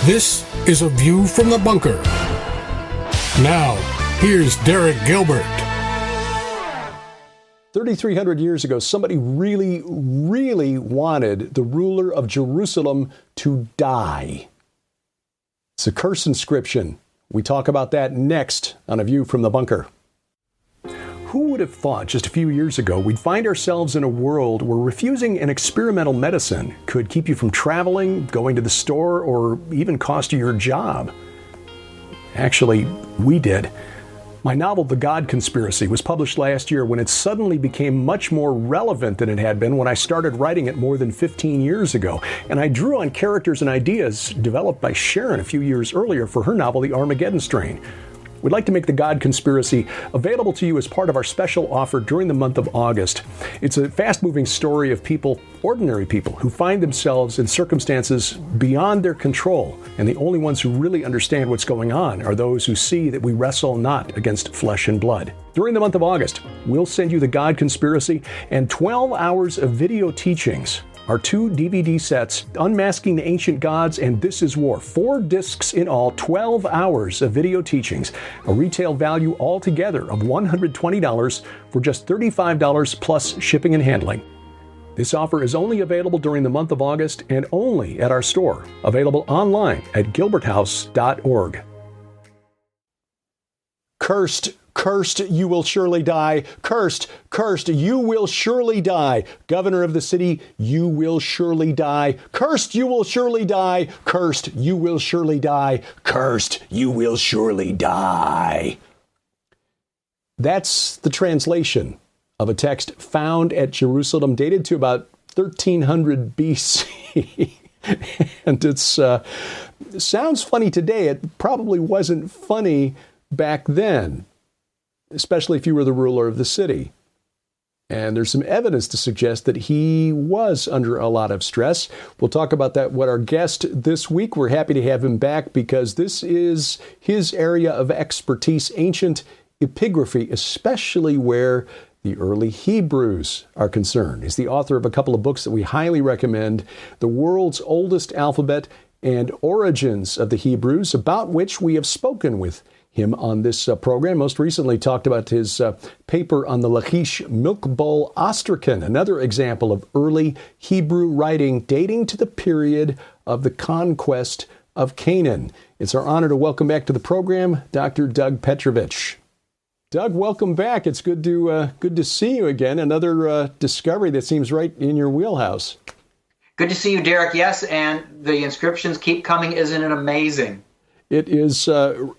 This is A View from the Bunker. Now, here's Derek Gilbert. 3,300 years ago, somebody really wanted the ruler of Jerusalem to die. It's a curse inscription. We talk about that next on A View from the Bunker. Who would have thought just a few years ago we'd find ourselves in a world where refusing an experimental medicine could keep you from traveling, going to the store, or even cost you your job? Actually, we did. My novel, The God Conspiracy, was published last year when it suddenly became much more relevant than it had been when I started writing it more than 15 years ago. And I drew on characters and ideas developed by Sharon a few years earlier for her novel, The Armageddon Strain. We'd like to make The God Conspiracy available to you as part of our special offer during the month of August. It's a fast-moving story of people, ordinary people, who find themselves in circumstances beyond their control, and the only ones who really understand what's going on are those who see that we wrestle not against flesh and blood. During the month of August, we'll send you The God Conspiracy and 12 hours of video teachings. Our 2 DVD sets, Unmasking the Ancient Gods and This Is War. 4 discs in all, 12 hours of video teachings. A retail value altogether of $120 for just $35 plus shipping and handling. This offer is only available during the month of August and only at our store. Available online at gilberthouse.org. Cursed, you will surely die. Cursed, you will surely die. Governor of the city, you will surely die. Cursed, you will surely die. Cursed, you will surely die. Cursed, you will surely die. That's the translation of a text found at Jerusalem, dated to about 1300 BC. And it sounds funny today. It probably wasn't funny back then, especially if you were the ruler of the city. And there's some evidence to suggest that he was under a lot of stress. We'll talk about that with our guest this week. We're happy to have him back because this is his area of expertise, ancient epigraphy, especially where the early Hebrews are concerned. He's the author of a couple of books that we highly recommend, The World's Oldest Alphabet and Origins of the Hebrews, about which we have spoken with him on this program. Most recently talked about his paper on the Lachish milk bowl ostracon, another example of early Hebrew writing dating to the period of the conquest of Canaan. It's our honor to welcome back to the program Dr. Doug Petrovich. Doug, welcome back. It's good to see you again. Another discovery that seems right in your wheelhouse. Good to see you, Derek. Yes, and the inscriptions keep coming. Isn't it amazing? It is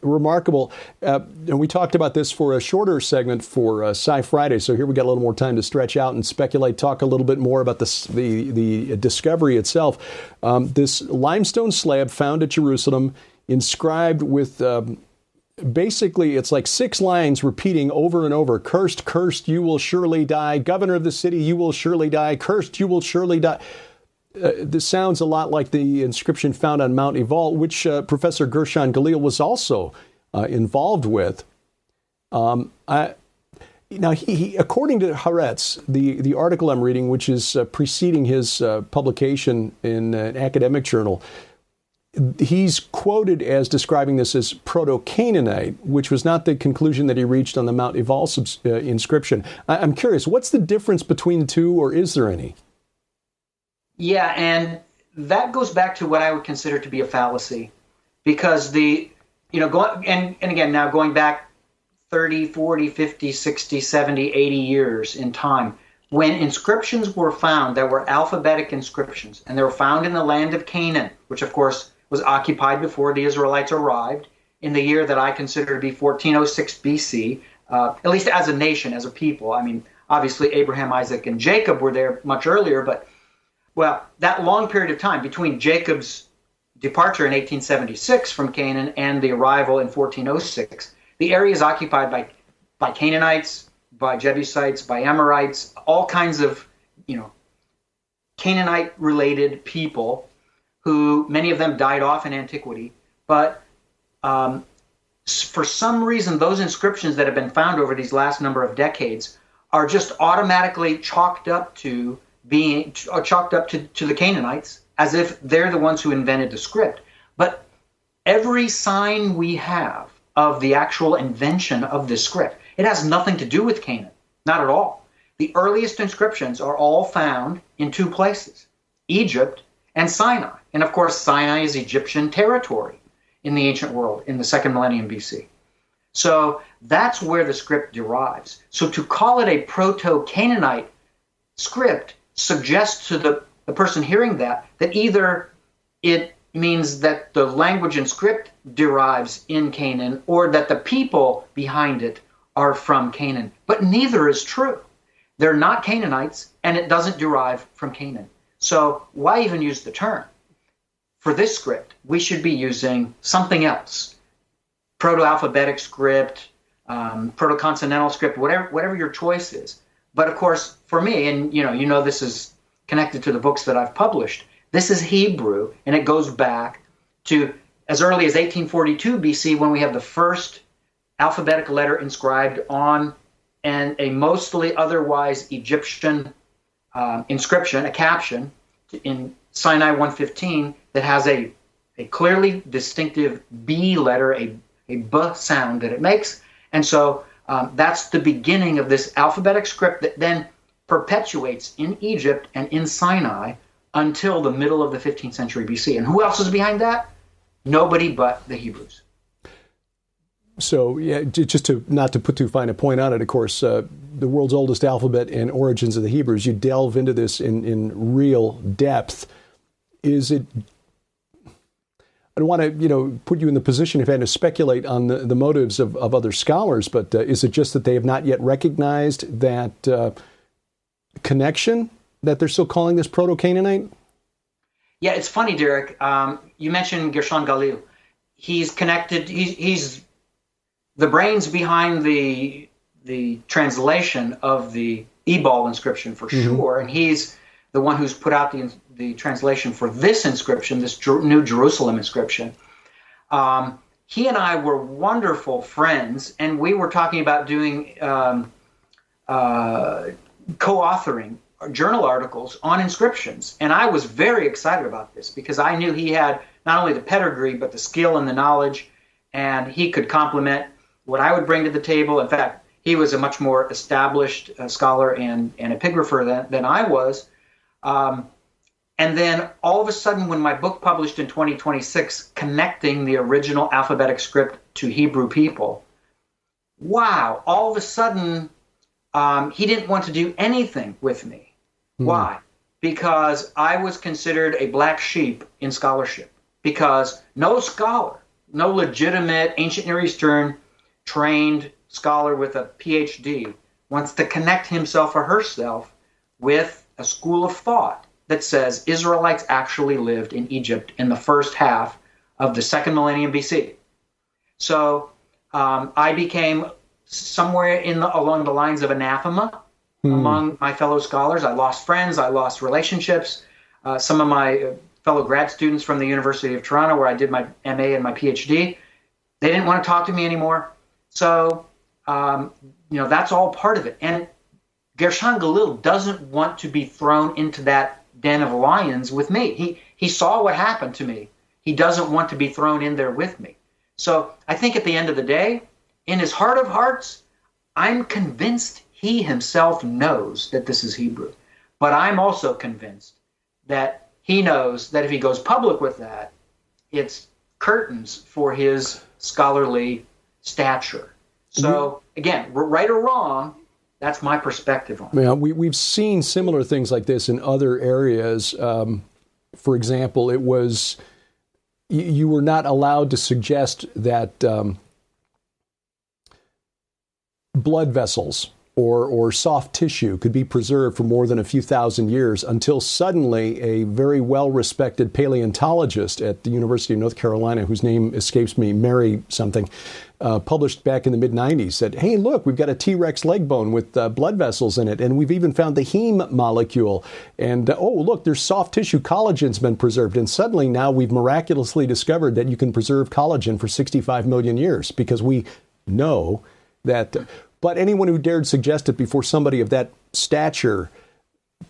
remarkable. And we talked about this for a shorter segment for Sci Friday. So here we got a little more time to stretch out and speculate, talk a little bit more about the discovery itself. This limestone slab found at Jerusalem, inscribed with basically it's like 6 lines repeating over and over. Cursed, you will surely die. Governor of the city, you will surely die. Cursed, you will surely die. This sounds a lot like the inscription found on Mount Ebal, which Professor Gershon Galil was also involved with. Now, he according to Haaretz, the article I'm reading, which is preceding his publication in an academic journal, he's quoted as describing this as proto-Canaanite, which was not the conclusion that he reached on the Mount Ebal inscription. I'm curious, what's the difference between the two, or is there any? Yeah, and that goes back to what I would consider to be a fallacy, because going back 30, 40, 50, 60, 70, 80 years in time, when inscriptions were found that were alphabetic inscriptions, and they were found in the land of Canaan, which of course was occupied before the Israelites arrived in the year that I consider to be 1406 BC, at least as a nation, as a people. I mean, obviously Abraham, Isaac, and Jacob were there much earlier, but well, that long period of time between Jacob's departure in 1876 from Canaan and the arrival in 1406, the area is occupied by Canaanites, by Jebusites, by Amorites, all kinds of, Canaanite-related people who, many of them died off in antiquity. But for some reason, those inscriptions that have been found over these last number of decades are just automatically chalked up to the Canaanites, as if they're the ones who invented the script. But every sign we have of the actual invention of this script, it has nothing to do with Canaan, not at all. The earliest inscriptions are all found in two places, Egypt and Sinai. And of course, Sinai is Egyptian territory in the ancient world in the second millennium BC. So that's where the script derives. So to call it a proto-Canaanite script suggests to the person hearing that either it means that the language and script derives in Canaan or that the people behind it are from Canaan. But neither is true. They're not Canaanites, and it doesn't derive from Canaan. So why even use the term? For this script, we should be using something else. Proto-alphabetic script, proto-consonantal script, whatever your choice is. But of course, for me, and you know this is connected to the books that I've published, this is Hebrew, and it goes back to as early as 1842 BC when we have the first alphabetic letter inscribed on a mostly otherwise Egyptian inscription, a caption in Sinai 115 that has a clearly distinctive B letter, a B sound that it makes. And so that's the beginning of this alphabetic script that then perpetuates in Egypt and in Sinai until the middle of the 15th century BC. And who else is behind that? Nobody but the Hebrews. So, yeah, just not to put too fine a point on it, of course, the world's oldest alphabet and origins of the Hebrews, you delve into this in real depth. Is it, I don't want to, put you in the position if I had to speculate on the motives of other scholars, but is it just that they have not yet recognized that connection that they're still calling this proto-Canaanite? Yeah, it's funny, Derek. You mentioned Gershon Galil. He's connected. He's the brains behind the translation of the Ebal inscription for sure, and he's the one who's put out the translation for this inscription, this New Jerusalem inscription. He and I were wonderful friends, and we were talking about doing co-authoring journal articles on inscriptions. And I was very excited about this because I knew he had not only the pedigree, but the skill and the knowledge, and he could complement what I would bring to the table. In fact, he was a much more established scholar and epigrapher than I was. And then all of a sudden, when my book published in 2026, connecting the original alphabetic script to Hebrew people, wow, all of a sudden, he didn't want to do anything with me. Why? Because I was considered a black sheep in scholarship. Because no scholar, no legitimate ancient Near Eastern trained scholar with a PhD wants to connect himself or herself with a school of thought that says Israelites actually lived in Egypt in the first half of the second millennium BC. So I became somewhere along the lines of anathema among my fellow scholars. I lost friends, I lost relationships. Some of my fellow grad students from the University of Toronto, where I did my MA and my PhD, they didn't want to talk to me anymore. So, that's all part of it. And Gershon Galil doesn't want to be thrown into that den of lions with me. He saw what happened to me. He doesn't want to be thrown in there with me. So I think at the end of the day, in his heart of hearts, I'm convinced he himself knows that this is Hebrew. But I'm also convinced that he knows that if he goes public with that, it's curtains for his scholarly stature. So, again, right or wrong, that's my perspective on it. Yeah, we've seen similar things like this in other areas. For example, it was you were not allowed to suggest that blood vessels or soft tissue could be preserved for more than a few thousand years until suddenly a very well-respected paleontologist at the University of North Carolina, whose name escapes me, Mary something, published back in the mid-90s, said, hey, look, we've got a T-Rex leg bone with blood vessels in it, and we've even found the heme molecule. And, look, there's soft tissue, collagen's been preserved. And suddenly now we've miraculously discovered that you can preserve collagen for 65 million years because we know that... But anyone who dared suggest it before somebody of that stature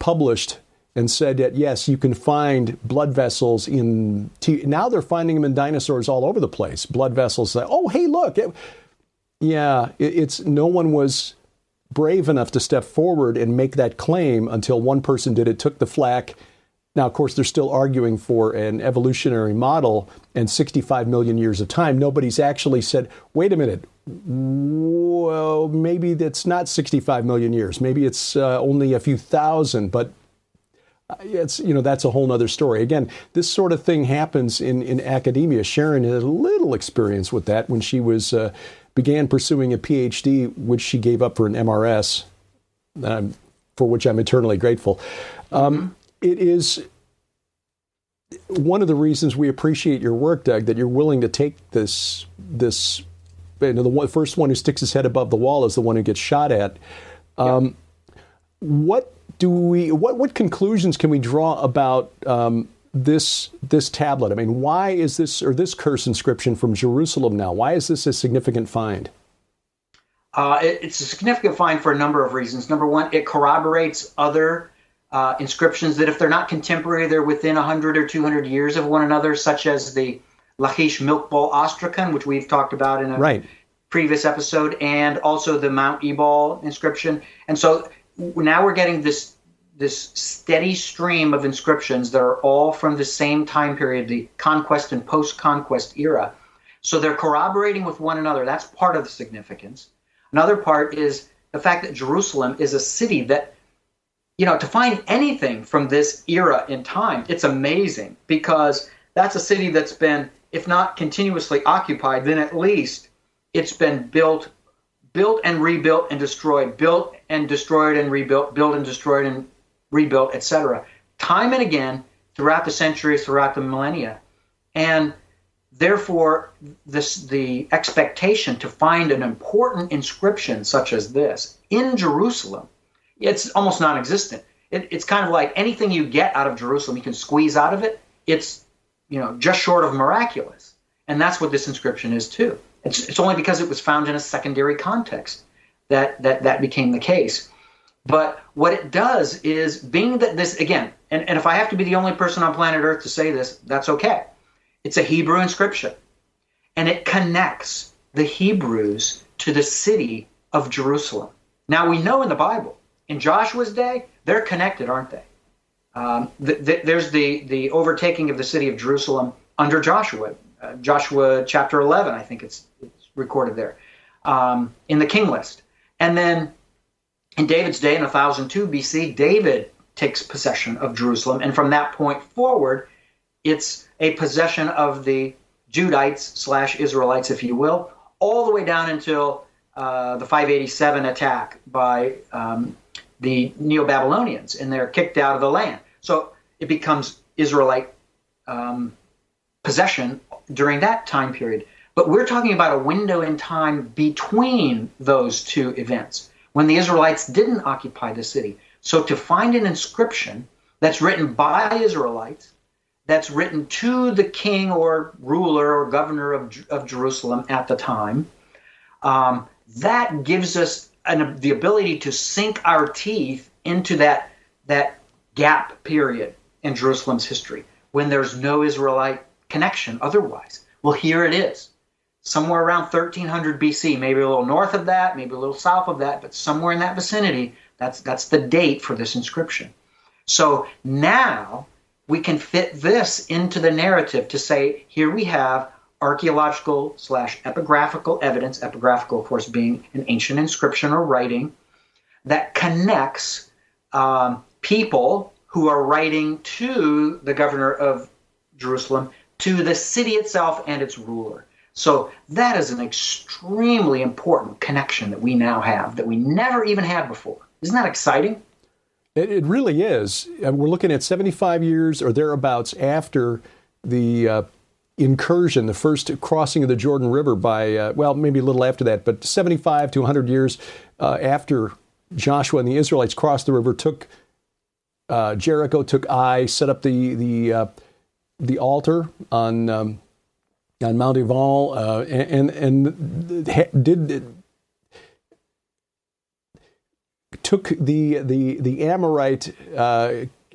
published and said that, yes, you can find blood vessels in... Now they're finding them in dinosaurs all over the place. Blood vessels that, oh, hey, look. It's no one was brave enough to step forward and make that claim until one person did it, took the flack. Now, of course, they're still arguing for an evolutionary model and 65 million years of time. Nobody's actually said, wait a minute, well, maybe that's not 65 million years. Maybe it's only a few thousand, but it's, that's a whole nother story. Again, this sort of thing happens in academia. Sharon had a little experience with that when she began pursuing a PhD, which she gave up for an MRS, for which I'm eternally grateful. It is one of the reasons we appreciate your work, Doug, that you're willing to take this. The first one who sticks his head above the wall is the one who gets shot at. What conclusions can we draw about this tablet? I mean, why is this curse inscription from Jerusalem now? Why is this a significant find? It's a significant find for a number of reasons. Number one, it corroborates other inscriptions that if they're not contemporary, they're within 100 or 200 years of one another, such as the Lachish milk bowl ostracon, which we've talked about in a previous episode, and also the Mount Ebal inscription. And so now we're getting this steady stream of inscriptions that are all from the same time period, the conquest and post-conquest era. So they're corroborating with one another. That's part of the significance. Another part is the fact that Jerusalem is a city that, to find anything from this era in time, it's amazing, because that's a city that's been, if not continuously occupied, then at least it's been built and rebuilt and destroyed, built and destroyed and rebuilt, built and destroyed and rebuilt, etc. Time and again throughout the centuries, throughout the millennia. And therefore, the expectation to find an important inscription such as this in Jerusalem, it's almost non-existent. It's kind of like anything you get out of Jerusalem, you can squeeze out of it. It's just short of miraculous. And that's what this inscription is too. It's only because it was found in a secondary context that became the case. But what it does is, being that this, again, and if I have to be the only person on planet Earth to say this, that's okay. It's a Hebrew inscription. And it connects the Hebrews to the city of Jerusalem. Now, we know in the Bible, in Joshua's day, they're connected, aren't they? There's the overtaking of the city of Jerusalem under Joshua. Joshua chapter 11, I think it's recorded there, in the king list. And then in David's day, in 1002 BC, David takes possession of Jerusalem. And from that point forward, it's a possession of the Judites / Israelites, if you will, all the way down until the 587 attack by the Neo-Babylonians, and they're kicked out of the land. So it becomes Israelite possession during that time period. But we're talking about a window in time between those two events, when the Israelites didn't occupy the city. So to find an inscription that's written by Israelites, that's written to the king or ruler or governor of Jerusalem at the time, that gives us the ability to sink our teeth into that gap period in Jerusalem's history, when there's no Israelite connection otherwise. Well, here it is, somewhere around 1300 BC, maybe a little north of that, maybe a little south of that, but somewhere in that vicinity. That's the date for this inscription. So now we can fit this into the narrative to say, here we have archaeological / epigraphical evidence, epigraphical, of course, being an ancient inscription or writing, that connects people who are writing to the governor of Jerusalem, to the city itself and its ruler. So that is an extremely important connection that we now have, that we never even had before. Isn't that exciting? It really is. We're looking at 75 years or thereabouts after the incursion, the first crossing of the Jordan River by, maybe a little after that, but 75 to 100 years after Joshua and the Israelites crossed the river, took Jericho, took Ai, set up the altar on Mount Ebal, took the Amorite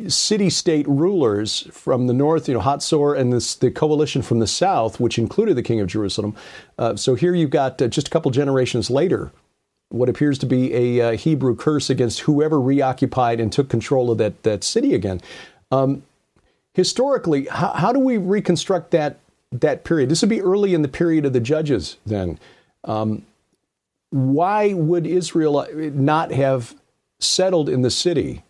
city-state rulers from the north, Hatzor, and the coalition from the south, which included the king of Jerusalem. So here you've got just a couple generations later, what appears to be a Hebrew curse against whoever reoccupied and took control of that city again. Historically, how do we reconstruct that period? This would be early in the period of the Judges then. Why would Israel not have settled in the city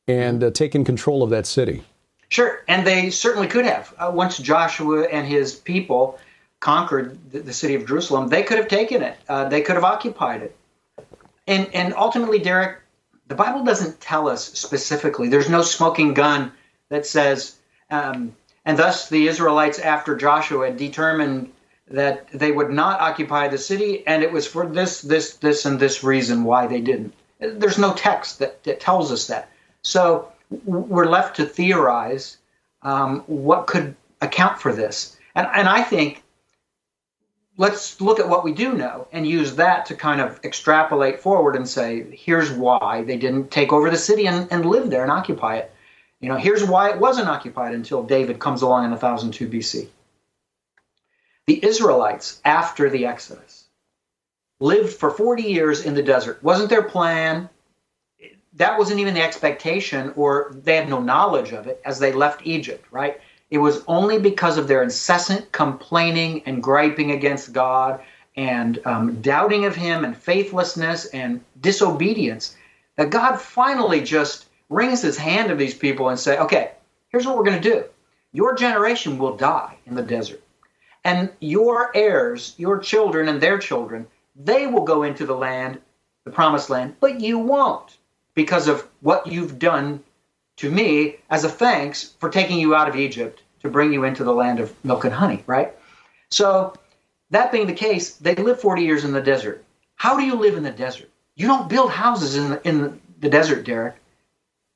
and taken control of that city? Sure, and they certainly could have. Once Joshua and his people conquered the city of Jerusalem, they could have taken it. They could have occupied it. And ultimately, Derek, the Bible doesn't tell us specifically. There's no smoking gun that says, and thus the Israelites after Joshua determined that they would not occupy the city, and it was for this, and this reason why they didn't. There's no text that tells us that. So we're left to theorize what could account for this. And I think let's look at what we do know and use that to kind of extrapolate forward and say, here's why they didn't take over the city and live there and occupy it. Here's why it wasn't occupied until David comes along in 1002 BC. The Israelites, after the Exodus, lived for 40 years in the desert. Wasn't their plan. That wasn't even the expectation, or they had no knowledge of it as they left Egypt, right? It was only because of their incessant complaining and griping against God and doubting of him and faithlessness and disobedience that God finally just wrings his hand to these people and say, okay, here's what we're going to do. Your generation will die in the desert. And your heirs, your children and their children, they will go into the land, the promised land, but you won't, because of what you've done to me as a thanks for taking you out of Egypt to bring you into the land of milk and honey, right? So that being the case, they lived 40 years in the desert. How do you live in the desert? You don't build houses in the desert, Derek.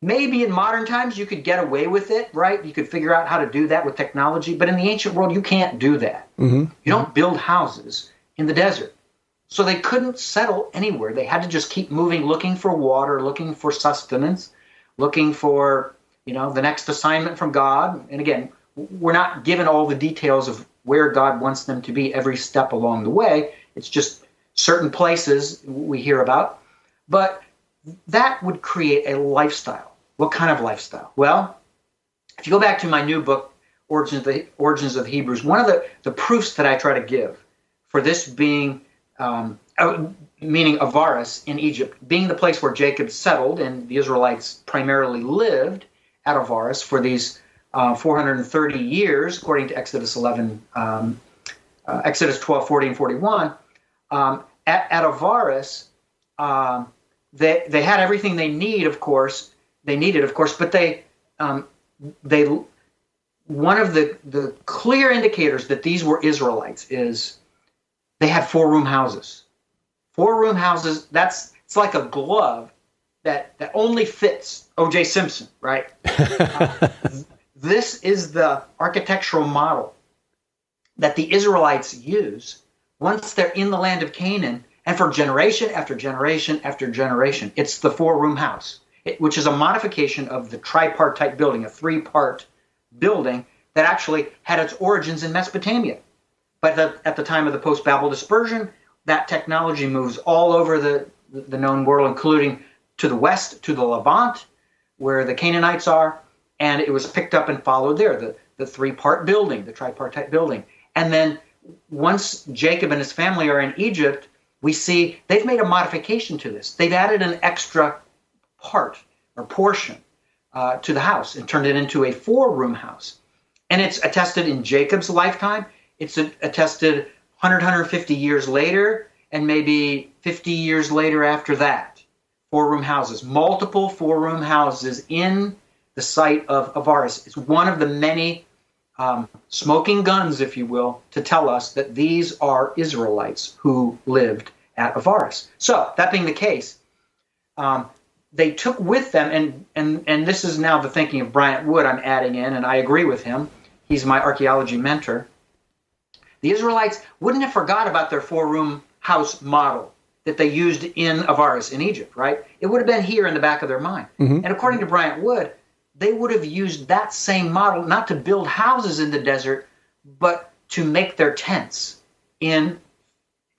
Maybe in modern times you could get away with it, right? You could figure out how to do that with technology, but in the ancient world, you can't do that. Mm-hmm. You don't build houses in the desert. So they couldn't settle anywhere. They had to just keep moving, looking for water, looking for sustenance, looking for, the next assignment from God. And again, we're not given all the details of where God wants them to be every step along the way. It's just certain places we hear about. But that would create a lifestyle. What kind of lifestyle? Well, if you go back to my new book, Origins of Hebrews, one of the proofs that I try to give for this being, meaning Avaris in Egypt, being the place where Jacob settled and the Israelites primarily lived at Avaris for these 430 years, according to Exodus 11, Exodus 12, 40, and 41. At Avaris, they had everything they needed, of course, but they one of the clear indicators that these were Israelites is they had 4-room houses. 4-room houses, it's like a glove that only fits O.J. Simpson, right? This is the architectural model that the Israelites use once they're in the land of Canaan, and for generation after generation after generation. It's the 4-room house, which is a modification of the tripartite building, a 3-part building that actually had its origins in Mesopotamia. But at the time of the post-Babel dispersion, that technology moves all over the known world, including to the west, to the Levant, where the Canaanites are, and it was picked up and followed there, the 3-part building, the tripartite building. And then once Jacob and his family are in Egypt, we see they've made a modification to this. They've added an extra part or portion to the house and turned it into a 4-room house. And it's attested in Jacob's lifetime. It's attested 150 years later, and maybe 50 years later after that. 4-room houses, multiple 4-room houses in the site of Avaris. It's one of the many smoking guns, if you will, to tell us that these are Israelites who lived at Avaris. So, that being the case, they took with them, and this is now the thinking of Bryant Wood I'm adding in, and I agree with him. He's my archaeology mentor. The Israelites wouldn't have forgot about their 4-room house model that they used in Avaris in Egypt, right? It would have been here in the back of their mind. Mm-hmm. And according to Bryant Wood, they would have used that same model not to build houses in the desert, but to make their tents in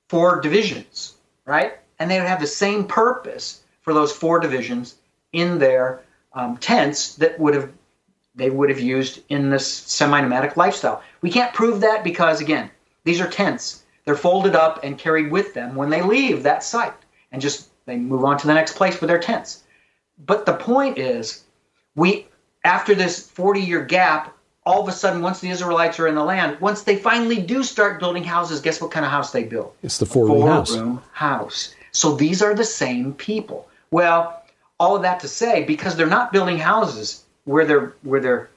4 divisions, right? And they would have the same purpose for those 4 divisions in their tents that they would have used in this semi-nomadic lifestyle. We can't prove that because, again, these are tents. They're folded up and carried with them when they leave that site, and they move on to the next place with their tents. But the point is, after this 40-year gap, all of a sudden, once the Israelites are in the land, once they finally do start building houses, guess what kind of house they build? It's the four-room house. So these are the same people. Well, all of that to say, because they're not building houses where they're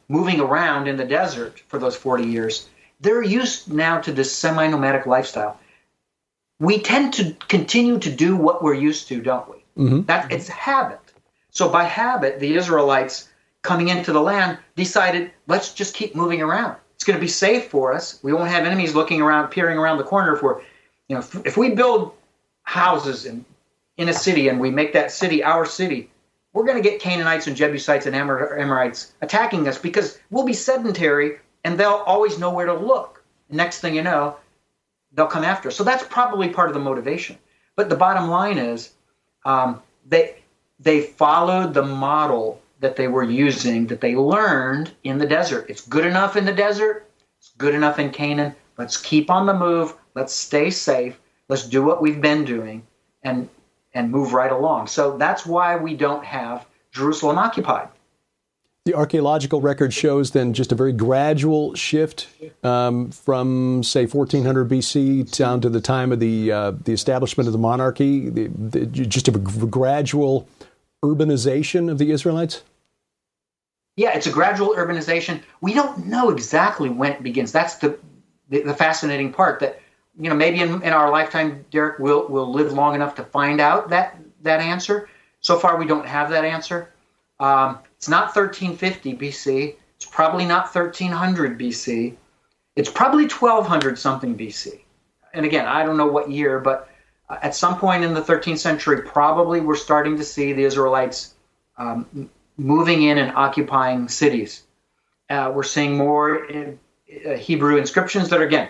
moving around in the desert for those 40 years, they're used now to this semi-nomadic lifestyle. We tend to continue to do what we're used to, don't we? Mm-hmm. It's habit. So by habit, the Israelites coming into the land decided, let's just keep moving around. It's going to be safe for us. We won't have enemies looking around, peering around the corner. If we build houses in a city and we make that city our city, we're going to get Canaanites and Jebusites and Amorites attacking us because we'll be sedentary and they'll always know where to look. Next thing you know, they'll come after us. So that's probably part of the motivation. But the bottom line is they followed the model that they were using, that they learned in the desert. It's good enough in the desert. It's good enough in Canaan. Let's keep on the move. Let's stay safe. Let's do what we've been doing and move right along. So that's why we don't have Jerusalem occupied. The archaeological record shows then just a very gradual shift from, say, 1400 BC down to the time of the establishment of the monarchy, just a gradual urbanization of the Israelites? Yeah, it's a gradual urbanization. We don't know exactly when it begins. That's the fascinating part, that maybe in our lifetime, Derek, we'll live long enough to find out that answer. So far, we don't have that answer. It's not 1350 BC. It's probably not 1300 BC. It's probably 1200 something BC. And again, I don't know what year, but at some point in the 13th century, probably we're starting to see the Israelites moving in and occupying cities. We're seeing more Hebrew inscriptions that are, again,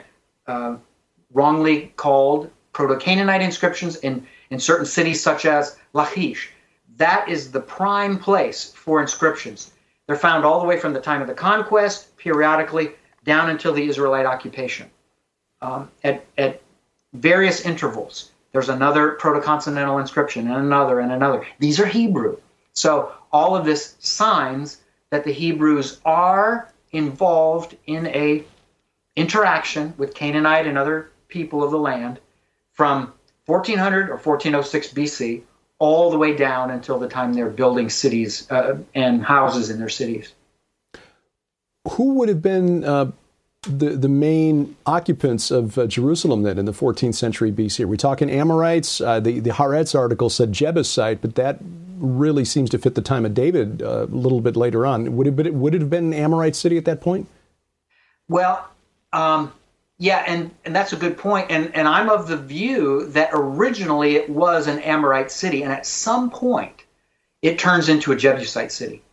wrongly called proto-Canaanite inscriptions in certain cities such as Lachish. That is the prime place for inscriptions. They're found all the way from the time of the conquest, periodically, down until the Israelite occupation. At various intervals, there's another proto-continental inscription and another. These are Hebrew. So all of this signs that the Hebrews are involved in a interaction with Canaanite and other people of the land from 1400 or 1406 BC all the way down until the time they're building cities and houses in their cities. Who would have been the main occupants of Jerusalem then in the 14th century BC? Are we talking Amorites? The Haaretz article said Jebusite, but that really seems to fit the time of David a little bit later on. Would it have been an Amorite city at that point? Well, yeah, and that's a good point. And I'm of the view that originally it was an Amorite city, and at some point it turns into a Jebusite city.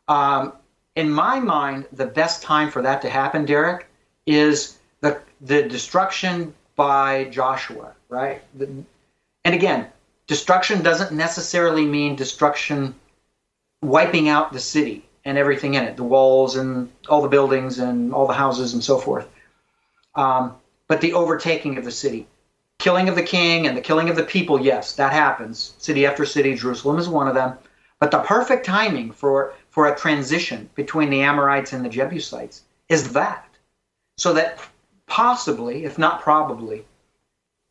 In my mind, the best time for that to happen, Derek, is the destruction by Joshua, right? And again, destruction doesn't necessarily mean destruction, wiping out the city and everything in it, the walls and all the buildings and all the houses and so forth. But the overtaking of the city, killing of the king and the killing of the people, yes, that happens. City after city, Jerusalem is one of them. But the perfect timing for a transition between the Amorites and the Jebusites is that. So that possibly, if not probably,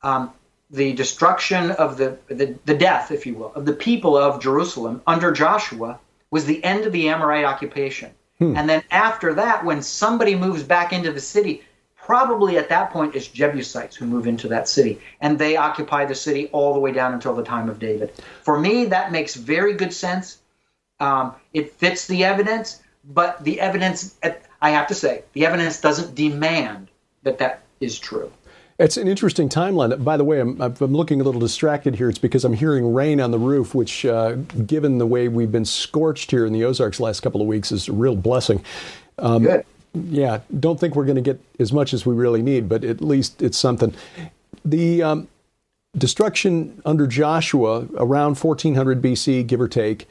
the destruction of the death, if you will, of the people of Jerusalem under Joshua was the end of the Amorite occupation. And then after that, when somebody moves back into the city, probably at that point it's Jebusites who move into that city, and they occupy the city all the way down until the time of David. For me, that makes very good sense. It fits the evidence, but the evidence, I have to say, the evidence doesn't demand that is true. It's an interesting timeline. By the way, I'm looking a little distracted here. It's because I'm hearing rain on the roof, which, given the way we've been scorched here in the Ozarks the last couple of weeks, is a real blessing. Good. Yeah, don't think we're going to get as much as we really need, but at least it's something. The destruction under Joshua around 1400 BC, give or take,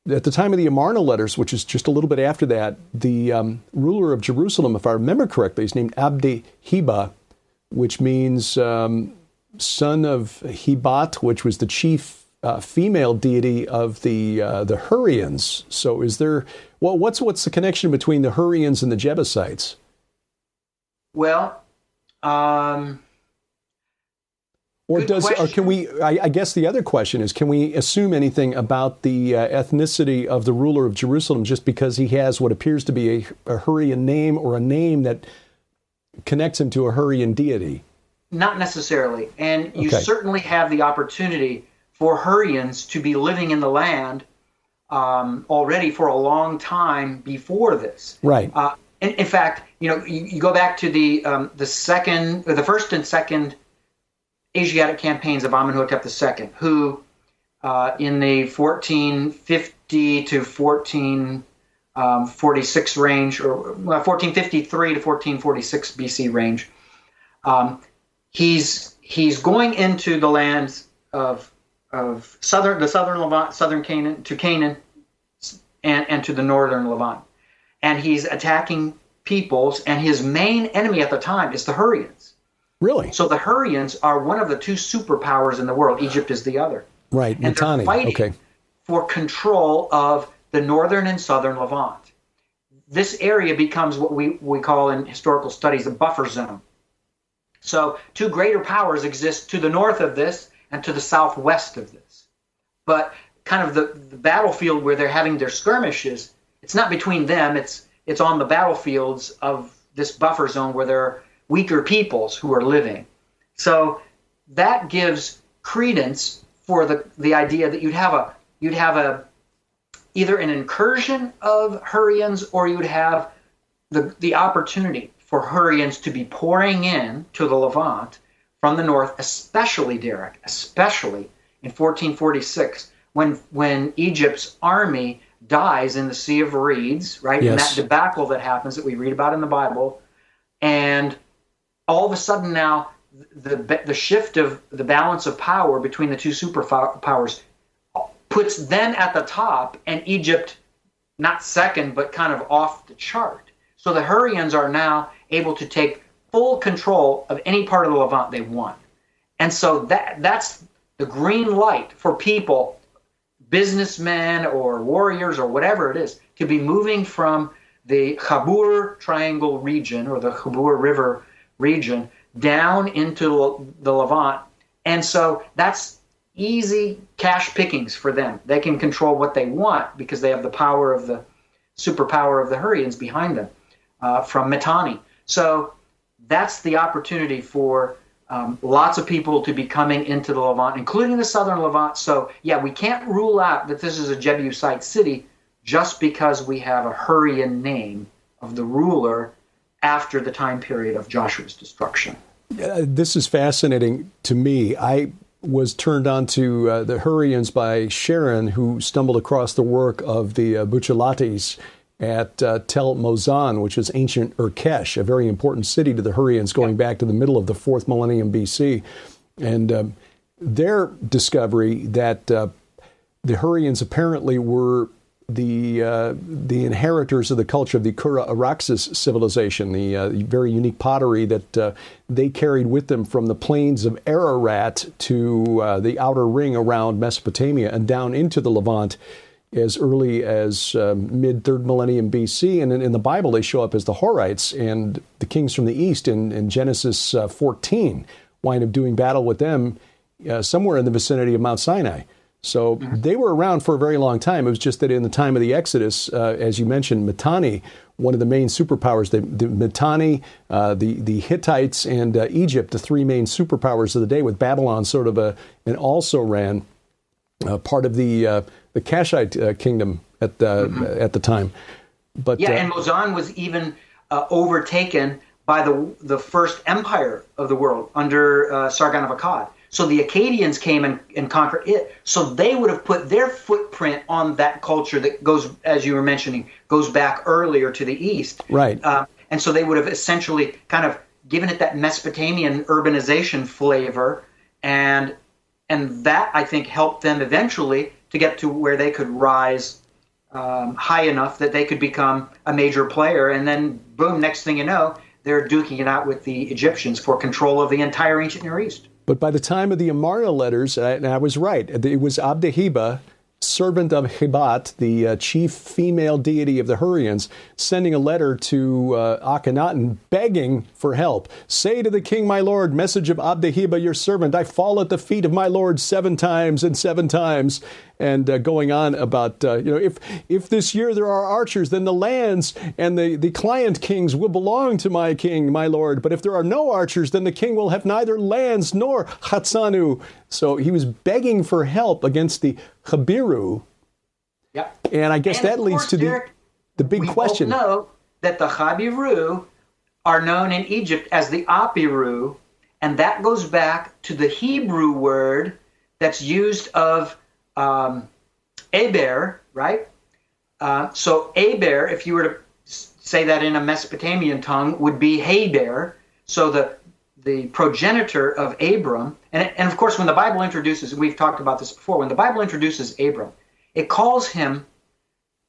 at the time of the Amarna letters, which is just a little bit after that, the ruler of Jerusalem, if I remember correctly, is named Abdi-Heba, which means son of Hebat, which was the chief female deity of the Hurians. So is there, what's the connection between the Hurians and the Jebusites? Well, can we, I guess the other question is, can we assume anything about the ethnicity of the ruler of Jerusalem just because he has what appears to be a Hurrian name or a name that connects him to a Hurrian deity? Not necessarily. And you certainly have the opportunity for Hurrians to be living in the land already for a long time before this. Right. In fact, you go back to the first and second Asiatic campaigns of Amenhotep II, who in the 1450 to 1446 range, or 1453 to 1446 BC range, he's going into the lands of southern Levant, southern Canaan, to Canaan, and to the northern Levant, and he's attacking peoples. And his main enemy at the time is the Hurrians. Really? So the Hurrians are one of the two superpowers in the world. Egypt is the other. Right. And they're fighting for control of the northern and southern Levant. This area becomes what we call in historical studies a buffer zone. So two greater powers exist to the north of this and to the southwest of this. But kind of the battlefield where they're having their skirmishes, it's not between them, it's on the battlefields of this buffer zone where there are weaker peoples who are living. So that gives credence for the idea that you'd have either an incursion of Hurrians, or you would have the opportunity for Hurrians to be pouring in to the Levant from the north, especially in 1446, when Egypt's army dies in the Sea of Reeds, right? Yes. And that debacle that happens that we read about in the Bible. And all of a sudden now, the shift of the balance of power between the two superpowers puts them at the top, and Egypt not second, but kind of off the chart. So the Hurrians are now able to take full control of any part of the Levant they want. And so that's the green light for people, businessmen or warriors or whatever it is, to be moving from the Habur Triangle region or the Habur River region down into the Levant. And so that's easy cash pickings for them. They can control what they want because they have the power of the superpower of the Hurrians behind them from Mitanni. So that's the opportunity for lots of people to be coming into the Levant, including the southern Levant. So yeah, we can't rule out that this is a Jebusite city just because we have a Hurrian name of the ruler after the time period of Joshua's destruction. This is fascinating to me. I was turned on to the Hurrians by Sharon, who stumbled across the work of the Buchalates at Tel Mozan, which is ancient Urkesh, a very important city to the Hurrians going back to the middle of the 4th millennium BC. And their discovery that the Hurrians apparently were the inheritors of the culture of the Kura Araxes civilization, the very unique pottery that they carried with them from the plains of Ararat to the outer ring around Mesopotamia and down into the Levant as early as mid-3rd millennium BC. And in the Bible, they show up as the Horites, and the kings from the east in Genesis 14 wind up doing battle with them somewhere in the vicinity of Mount Sinai. So they were around for a very long time. It was just that in the time of the Exodus, as you mentioned, Mitanni, one of the main superpowers, the Mitanni, the Hittites, and Egypt, the three main superpowers of the day, with Babylon sort of an also-ran part of the Cashite kingdom at the time. But and Mozan was even overtaken by the first empire of the world under Sargon of Akkad. So the Akkadians came and conquered it. So they would have put their footprint on that culture that goes, as you were mentioning, goes back earlier to the east. Right. And so they would have essentially kind of given it that Mesopotamian urbanization flavor, and that, I think, helped them eventually to get to where they could rise high enough that they could become a major player. And then, boom, next thing you know, they're duking it out with the Egyptians for control of the entire ancient Near East. But by the time of the Amarna letters, and I was right, it was Abdeheba, servant of Hebat, the chief female deity of the Hurians, sending a letter to Akhenaten begging for help. Say to the king, my lord, message of Abdeheba, your servant, I fall at the feet of my lord 7 times and 7 times. And going on about, if this year there are archers, then the lands and the client kings will belong to my king, my lord. But if there are no archers, then the king will have neither lands nor Hatsanu. So he was begging for help against the Habiru. Yep. And I guess that leads to the big question. We both know that the Habiru are known in Egypt as the Apiru, and that goes back to the Hebrew word that's used of Aber, right? So Aber, if you were to say that in a Mesopotamian tongue, would be Heber. So the progenitor of Abram, and of course when the Bible introduces, we've talked about this before, when the Bible introduces Abram, it calls him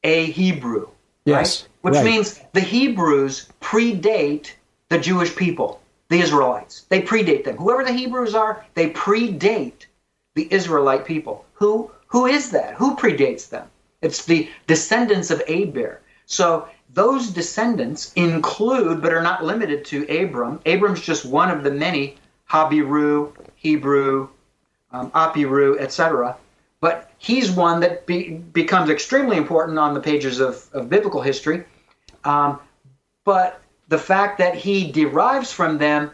a Hebrew, yes, right? Which right. means the Hebrews predate the Jewish people, the Israelites. They predate them. Whoever the Hebrews are, they predate the Israelite people. Who is that? Who predates them? It's the descendants of Aber. So those descendants include, but are not limited to, Abram. Abram's just one of the many Habiru, Hebrew, Apiru, etc. But he's one that becomes extremely important on the pages of biblical history. But the fact that he derives from them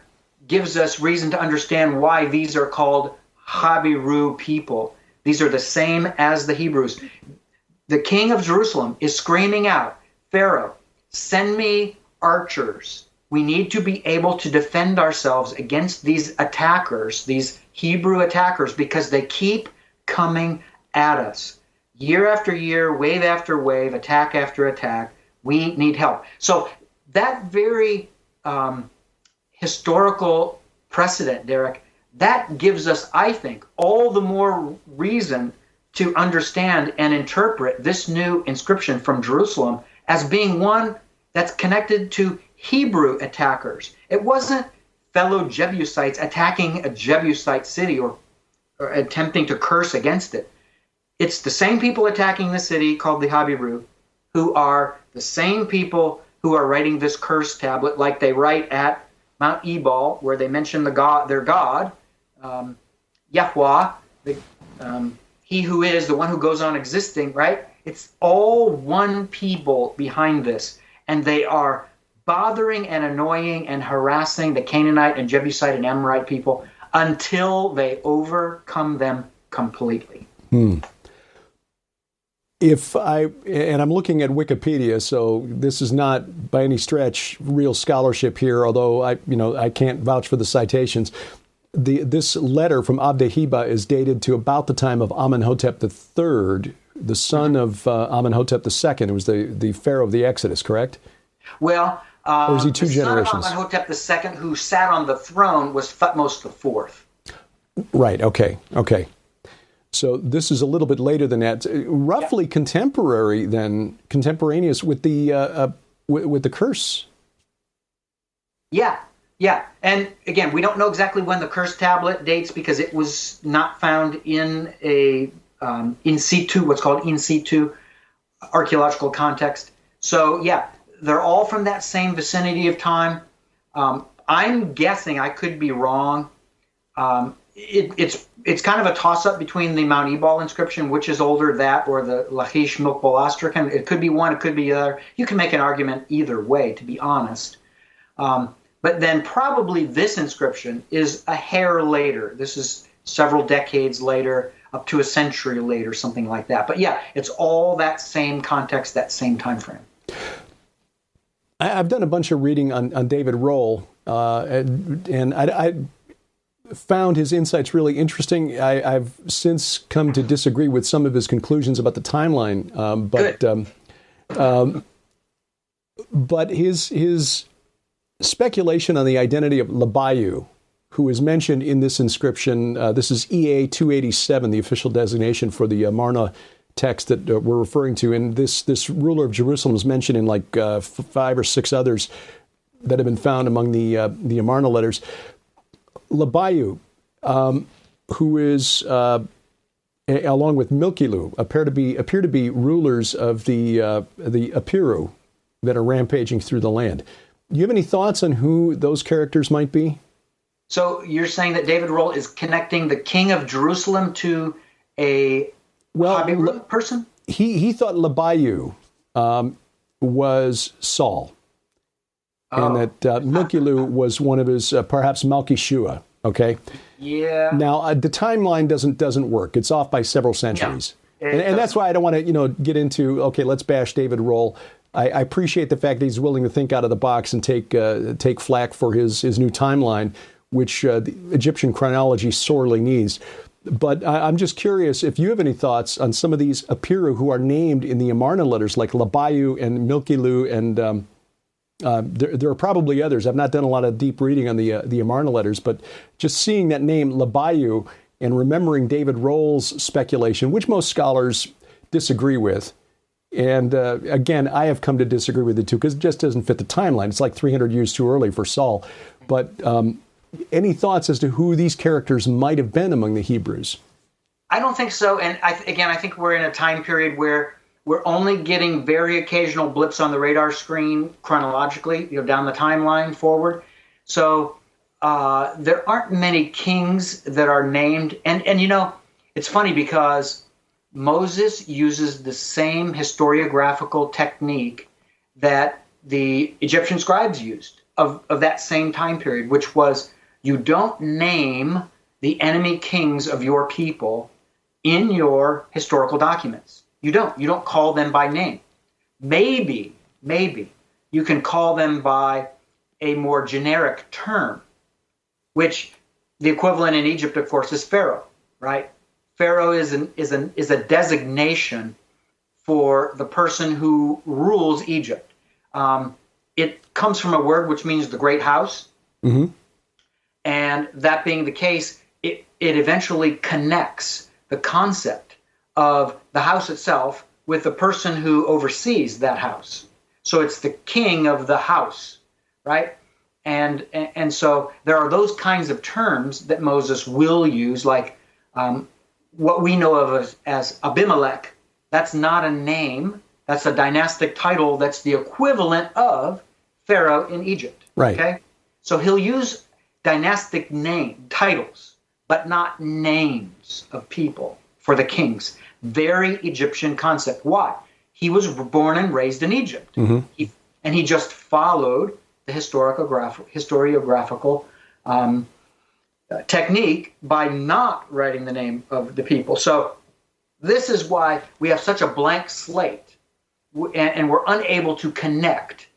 gives us reason to understand why these are called Habiru people. These are the same as the Hebrews. The king of Jerusalem is screaming out, Pharaoh, send me archers. We need to be able to defend ourselves against these attackers, these Hebrew attackers, because they keep coming at us. Year after year, wave after wave, attack after attack. We need help. So that very historical precedent, Derek, that gives us, I think, all the more reason to understand and interpret this new inscription from Jerusalem as being one that's connected to Hebrew attackers. It wasn't fellow Jebusites attacking a Jebusite city or attempting to curse against it. It's the same people attacking the city called the Habiru, who are the same people who are writing this curse tablet, like they write at Mount Ebal, where they mention their god, Yahweh, he who is, the one who goes on existing, right? It's all one people behind this, and they are bothering and annoying and harassing the Canaanite and Jebusite and Amorite people until they overcome them completely. And I'm looking at Wikipedia, so this is not by any stretch real scholarship here, although I can't vouch for the citations. This letter from Abdeheba is dated to about the time of Amenhotep III, the son of Amenhotep II. It was the pharaoh of the Exodus, correct? Well, or is he two generations? The son of Amenhotep II, who sat on the throne, was Thutmose IV. Right. Okay. So this is a little bit later than that. Roughly contemporaneous with the curse. Yeah. And again, we don't know exactly when the curse tablet dates because it was not found in a in situ, what's called in situ archaeological context. So yeah, they're all from that same vicinity of time. I'm guessing, I could be wrong. It's kind of a toss-up between the Mount Ebal inscription, which is older, that, or the Lachish Milkbowl Astrakhan. It could be one, it could be the other. You can make an argument either way, to be honest. But then probably this inscription is a hair later. This is several decades later, up to a century later, something like that. But yeah, it's all that same context, that same time frame. I've done a bunch of reading on David Rohl, and I found his insights really interesting. I've since come to disagree with some of his conclusions about the timeline, but his speculation on the identity of Labayu, who is mentioned in this inscription, this is EA 287, the official designation for the Amarna text that we're referring to, and this ruler of Jerusalem is mentioned in like 5 or 6 others that have been found among the Amarna letters. Labayu, who is along with Milkilu, appear to be rulers of the Epiru that are rampaging through the land. Do you have any thoughts on who those characters might be? So you're saying that David Rohl is connecting the king of Jerusalem to a Habiru person? He thought Labayu was Saul, and that Milkilu was one of his, perhaps Malkishua. Okay. Yeah. Now the timeline doesn't work. It's off by several centuries, and that's why I don't want to get into let's bash David Rohl. I appreciate the fact that he's willing to think out of the box and take flack for his new timeline, which the Egyptian chronology sorely needs. But I'm just curious if you have any thoughts on some of these Epiru who are named in the Amarna letters, like Labayu and Milkilu, and there are probably others. I've not done a lot of deep reading on the Amarna letters, but just seeing that name Labayu and remembering David Rohl's speculation, which most scholars disagree with. And again, I have come to disagree with it too, because it just doesn't fit the timeline. It's like 300 years too early for Saul. But any thoughts as to who these characters might have been among the Hebrews? I don't think so. And I think we're in a time period where we're only getting very occasional blips on the radar screen chronologically, down the timeline forward. So there aren't many kings that are named. And it's funny because Moses uses the same historiographical technique that the Egyptian scribes used of that same time period, which was you don't name the enemy kings of your people in your historical documents. You don't call them by name. Maybe you can call them by a more generic term, which the equivalent in Egypt, of course, is Pharaoh, right? Pharaoh is a designation for the person who rules Egypt. It comes from a word which means the great house. Mm-hmm. And that being the case, it eventually connects the concept of the house itself with the person who oversees that house. So it's the king of the house, right? And so there are those kinds of terms that Moses will use, like what we know of as Abimelech. That's not a name. That's a dynastic title. That's the equivalent of Pharaoh in Egypt. Right. Okay. So he'll use dynastic titles, but not names of people for the kings. Very Egyptian concept. Why? He was born and raised in Egypt. Mm-hmm. He just followed the historiographical technique by not writing the name of the people. So this is why we have such a blank slate, and we're unable to connect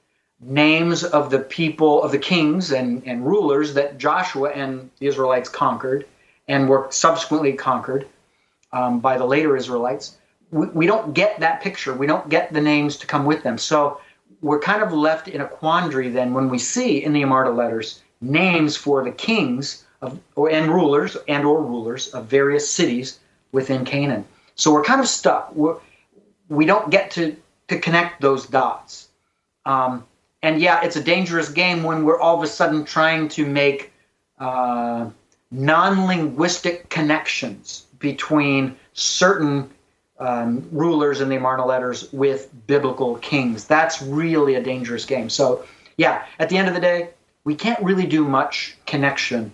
names of the people, of the kings and rulers that Joshua and the Israelites conquered and were subsequently conquered by the later Israelites. We don't get that picture. We don't get the names to come with them. So we're kind of left in a quandary then when we see in the Amarna letters names for the kings and rulers of various cities within Canaan. So we're kind of stuck. We don't get to connect those dots. And yeah, it's a dangerous game when we're all of a sudden trying to make non-linguistic connections between certain rulers in the Amarna letters with biblical kings. That's really a dangerous game. So yeah, at the end of the day, we can't really do much connection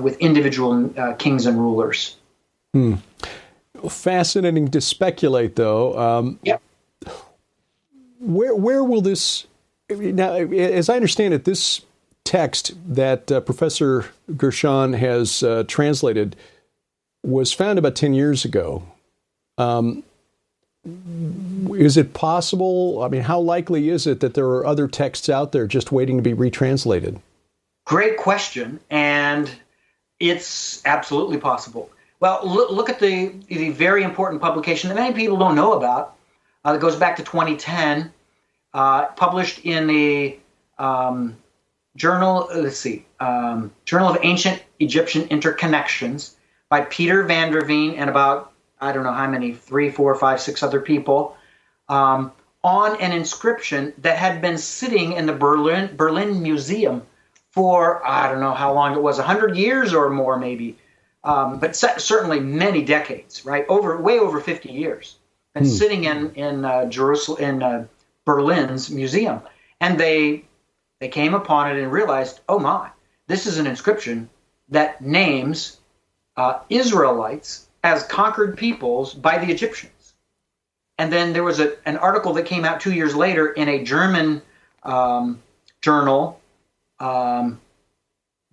with individual kings and rulers. Fascinating to speculate, though. Yep. Where will this... Now, as I understand it, this text that Professor Gershon has translated was found about 10 years ago. Is it possible? I mean, how likely is it that there are other texts out there just waiting to be retranslated? Great question, and it's absolutely possible. Well, look at the very important publication that many people don't know about. That goes back to 2010, published in the Journal of Ancient Egyptian Interconnections by Peter van der Veen and about, I don't know how many, 3, 4, 5, 6 other people, on an inscription that had been sitting in the Berlin Museum for, I don't know how long it was, 100 years or more maybe, but certainly many decades, right? Way over 50 years. And sitting in Jerusalem, in Berlin's museum. And they came upon it and realized, oh my, this is an inscription that names Israelites as conquered peoples by the Egyptians. And then there was an article that came out 2 years later in a German journal, Biblische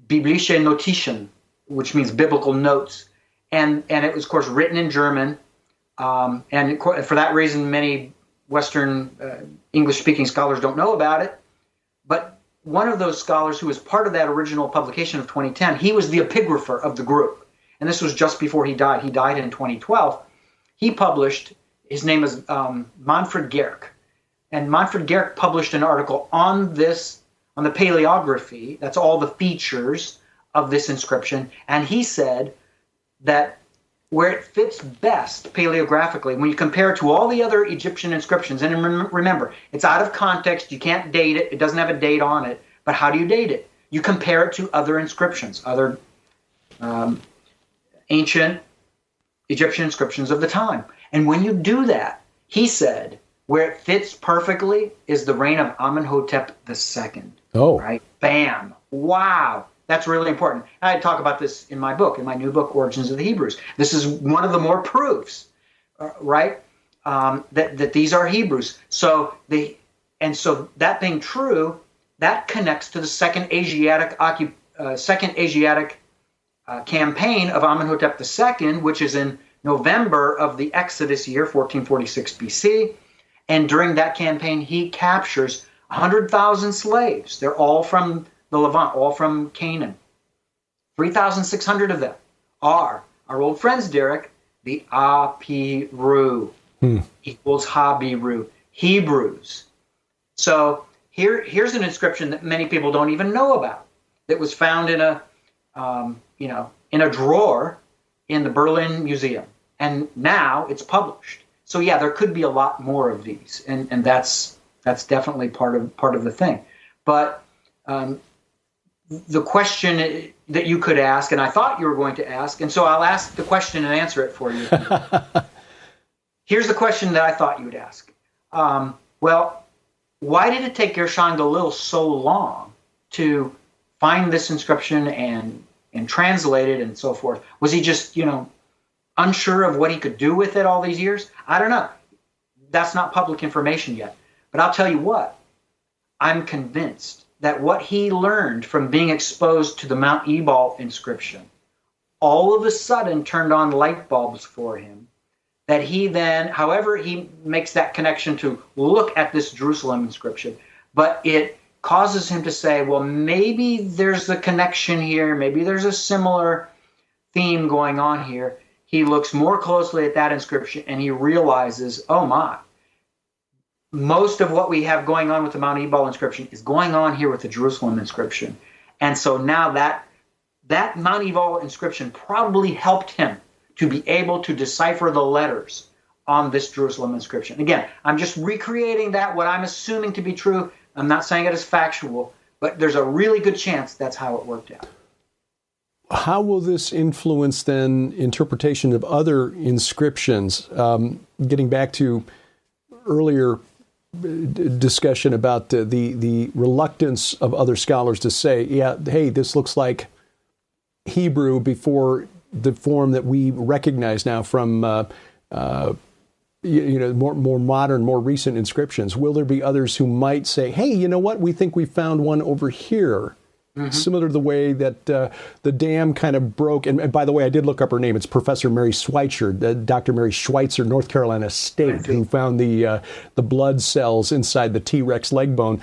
Notizen, which means biblical notes. And it was, of course, written in German. And for that reason, many Western English-speaking scholars don't know about it. But one of those scholars who was part of that original publication of 2010, he was the epigrapher of the group. And this was just before he died. He died in 2012. He published, his name is Manfred Gehrke. And Manfred Gehrke published an article on this, on the paleography, that's all the features of this inscription. And he said that where it fits best paleographically, when you compare it to all the other Egyptian inscriptions, and remember, it's out of context, you can't date it, it doesn't have a date on it, but how do you date it? You compare it to other inscriptions, other ancient Egyptian inscriptions of the time. And when you do that, he said, where it fits perfectly is the reign of Amenhotep II. Oh. Right? Bam. Wow. That's really important. I talk about this in my book, in my new book, Origins of the Hebrews. This is one of the more proofs, right, that these are Hebrews. So that being true, that connects to the second Asiatic campaign of Amenhotep II, which is in November of the Exodus year, 1446 BC. And during that campaign, he captures 100,000 slaves. They're all from the Levant, all from Canaan. 3,600 of them are our old friends, Derek, the Apiru equals Habiru, Hebrews. So here's an inscription that many people don't even know about, that was found in a drawer in the Berlin Museum, and now it's published. So yeah, there could be a lot more of these, and that's definitely part of the thing. But the question that you could ask, and I thought you were going to ask, and so I'll ask the question and answer it for you. Here's the question that I thought you would ask. Well, why did it take Gershon Galil so long to find this inscription and translate it and so forth? Was he just, unsure of what he could do with it all these years? I don't know. That's not public information yet. But I'll tell you what, I'm convinced that what he learned from being exposed to the Mount Ebal inscription all of a sudden turned on light bulbs for him, that he then, however he makes that connection to look at this Jerusalem inscription, but it causes him to say, well, maybe there's a connection here, maybe there's a similar theme going on here. He looks more closely at that inscription and he realizes, oh my, most of what we have going on with the Mount Ebal inscription is going on here with the Jerusalem inscription. And so now that Mount Ebal inscription probably helped him to be able to decipher the letters on this Jerusalem inscription. Again, I'm just recreating what I'm assuming to be true. I'm not saying it is factual, but there's a really good chance that's how it worked out. How will this influence then interpretation of other inscriptions? Getting back to earlier discussion about the reluctance of other scholars to say, yeah, hey, this looks like Hebrew before the form that we recognize now from more modern, more recent inscriptions. Will there be others who might say, hey, you know what, we think we found one over here Similar to the way that the dam kind of broke. And by the way, I did look up her name. It's Professor Mary Schweitzer, Dr. Mary Schweitzer, North Carolina State, who found the blood cells inside the T-Rex leg bone.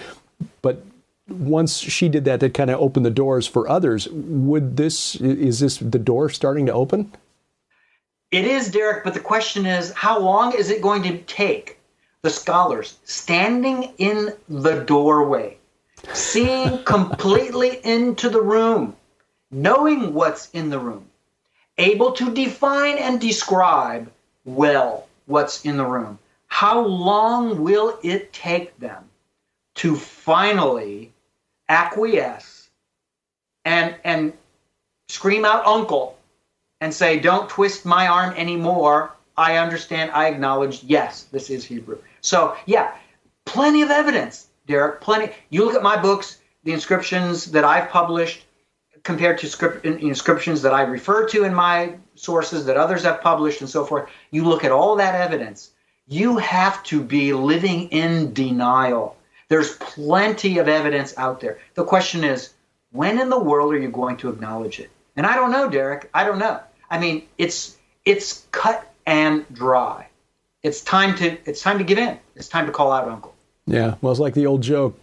But once she did that, that kind of opened the doors for others. Is this the door starting to open? It is, Derek, but the question is, how long is it going to take the scholars standing in the doorway, seeing completely into the room, knowing what's in the room, able to define and describe well what's in the room? How long will it take them to finally acquiesce and scream out uncle and say, don't twist my arm anymore. I understand, I acknowledge, yes, this is Hebrew. So yeah, plenty of evidence, Derek, plenty. You look at my books, the inscriptions that I've published compared to inscriptions that I refer to in my sources that others have published and so forth. You look at all that evidence. You have to be living in denial. There's plenty of evidence out there. The question is, when in the world are you going to acknowledge it? And I don't know, Derek. I don't know. I mean, it's cut and dry. It's time to give in. It's time to call out uncle. Yeah, well, it's like the old joke: